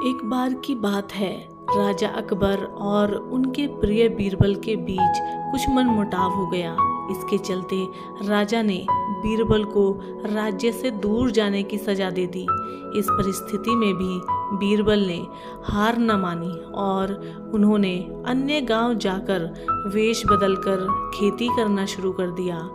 एक बार की बात है, राजा अकबर और उनके प्रिय बीरबल के बीच कुछ मनमुटाव हो गया। इसके चलते राजा ने बीरबल को राज्य से दूर जाने की सजा दे दी। इस परिस्थिति में भी बीरबल ने हार न मानी और उन्होंने अन्य गांव जाकर वेश बदलकर खेती करना शुरू कर दिया।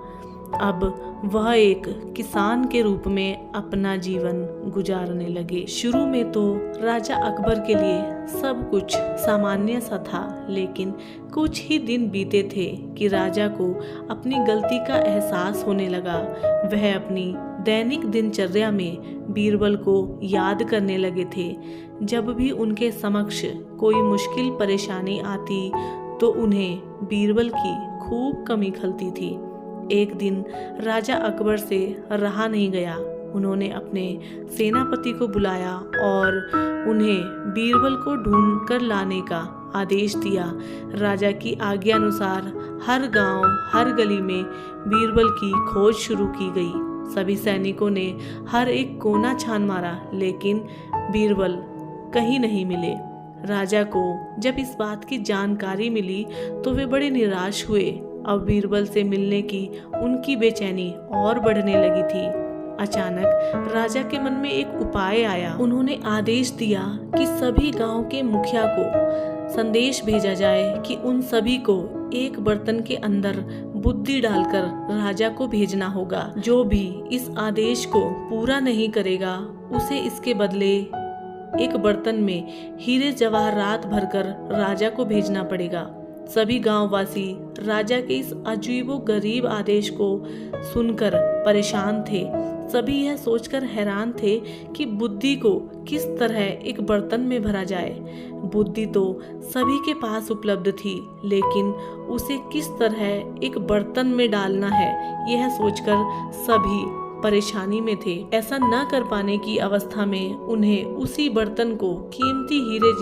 अब वह एक किसान के रूप में अपना जीवन गुजारने लगे। शुरू में तो राजा अकबर के लिए सब कुछ सामान्य सा था, लेकिन कुछ ही दिन बीते थे कि राजा को अपनी गलती का एहसास होने लगा। वह अपनी दैनिक दिनचर्या में बीरबल को याद करने लगे थे। जब भी उनके समक्ष कोई मुश्किल परेशानी आती तो उन्हें बीरबल की खूब कमी खलती थी। एक दिन राजा अकबर से रहा नहीं गया। उन्होंने अपने सेनापति को बुलाया और उन्हें बीरबल को ढूंढ कर लाने का आदेश दिया। राजा की आज्ञा अनुसार हर गांव, हर गली में बीरबल की खोज शुरू की गई। सभी सैनिकों ने हर एक कोना छान मारा, लेकिन बीरबल कहीं नहीं मिले। राजा को जब इस बात की जानकारी मिली तो वे बड़े निराश हुए। अब बीरबल से मिलने की उनकी बेचैनी और बढ़ने लगी थी। अचानक राजा के मन में एक उपाय आया। उन्होंने आदेश दिया कि सभी गांव के मुखिया को संदेश भेजा जाए कि उन सभी को एक बर्तन के अंदर बुद्धि डालकर राजा को भेजना होगा। जो भी इस आदेश को पूरा नहीं करेगा उसे इसके बदले एक बर्तन में हीरे जवाहरात भरकर राजा को भेजना पड़ेगा। सभी गांववासी राजा के इस अजीबो गरीब आदेश को सुनकर परेशान थे। सभी यह सोचकर हैरान थे कि बुद्धि को किस तरह एक बर्तन में भरा जाए। बुद्धि तो सभी के पास उपलब्ध थी, लेकिन उसे किस तरह एक बर्तन में डालना है, यह सोचकर सभी परेशानी में थे। ऐसा न कर पाने की अवस्था में उन्हें उसी बर्तन को कीमती हीरे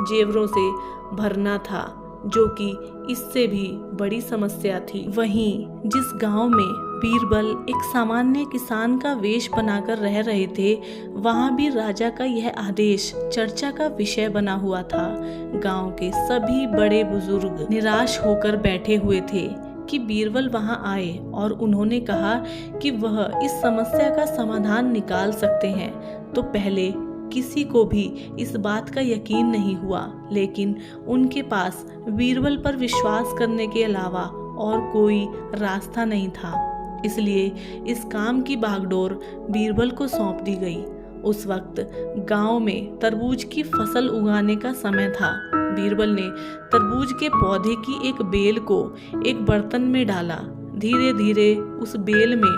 जेवरों से भरना था, जो कि इससे भी बड़ी समस्या थी। वहीं जिस गांव में बीरबल एक सामान्य किसान का वेश बनाकर रह रहे थे, वहां भी राजा का यह आदेश चर्चा का विषय बना हुआ था। गांव के सभी बड़े बुजुर्ग निराश होकर बैठे हुए थे कि बीरबल वहां आए और उन्होंने कहा कि वह इस समस्या का समाधान निकाल सकते हैं। तो पहले किसी को भी इस बात का यकीन नहीं हुआ, लेकिन उनके पास बीरबल पर विश्वास करने के अलावा और कोई रास्ता नहीं था। इसलिए इस काम की बागडोर बीरबल को सौंप दी गई। उस वक्त गांव में तरबूज की फसल उगाने का समय था। बीरबल ने तरबूज के पौधे की एक बेल को एक बर्तन में डाला। धीरे धीरे उस बेल में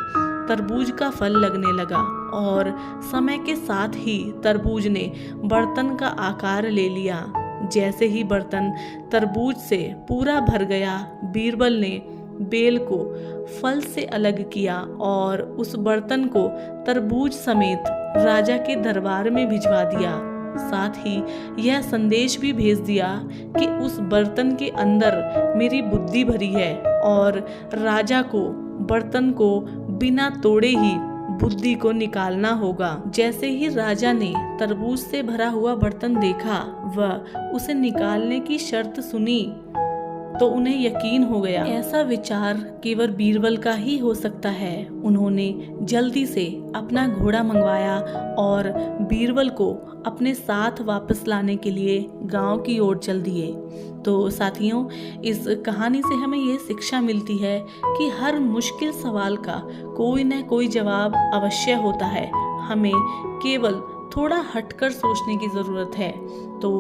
तरबूज का फल लगने लगा और समय के साथ ही तरबूज ने बर्तन का आकार ले लिया। जैसे ही बर्तन तरबूज से पूरा भर गया, बीरबल ने बेल को फल से अलग किया और उस बर्तन को तरबूज समेत राजा के दरबार में भिजवा दिया। साथ ही यह संदेश भी भेज दिया कि उस बर्तन के अंदर मेरी बुद्धि भरी है और राजा को बर्तन को बिना तोड़े ही बुद्धि को निकालना होगा। जैसे ही राजा ने तरबूज से भरा हुआ बर्तन देखा, वह उसे निकालने की शर्त सुनी तो उन्हें यकीन हो गया ऐसा विचार केवल बीरबल का ही हो सकता है। उन्होंने जल्दी से अपना घोड़ा मंगवाया और बीरबल को अपने साथ वापस लाने के लिए गांव की ओर चल दिए। तो साथियों, इस कहानी से हमें यह शिक्षा मिलती है कि हर मुश्किल सवाल का कोई न कोई जवाब अवश्य होता है। हमें केवल थोड़ा हटकर सोचने की ज़रूरत है। तो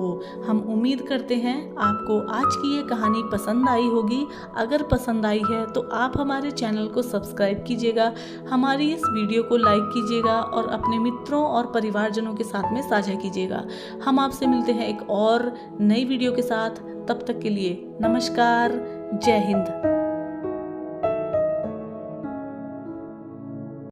हम उम्मीद करते हैं आपको आज की ये कहानी पसंद आई होगी। अगर पसंद आई है तो आप हमारे चैनल को सब्सक्राइब कीजिएगा, हमारी इस वीडियो को लाइक कीजिएगा और अपने मित्रों और परिवारजनों के साथ में साझा कीजिएगा। हम आपसे मिलते हैं एक और नई वीडियो के साथ। तब तक के लिए नमस्कार, जय हिंद।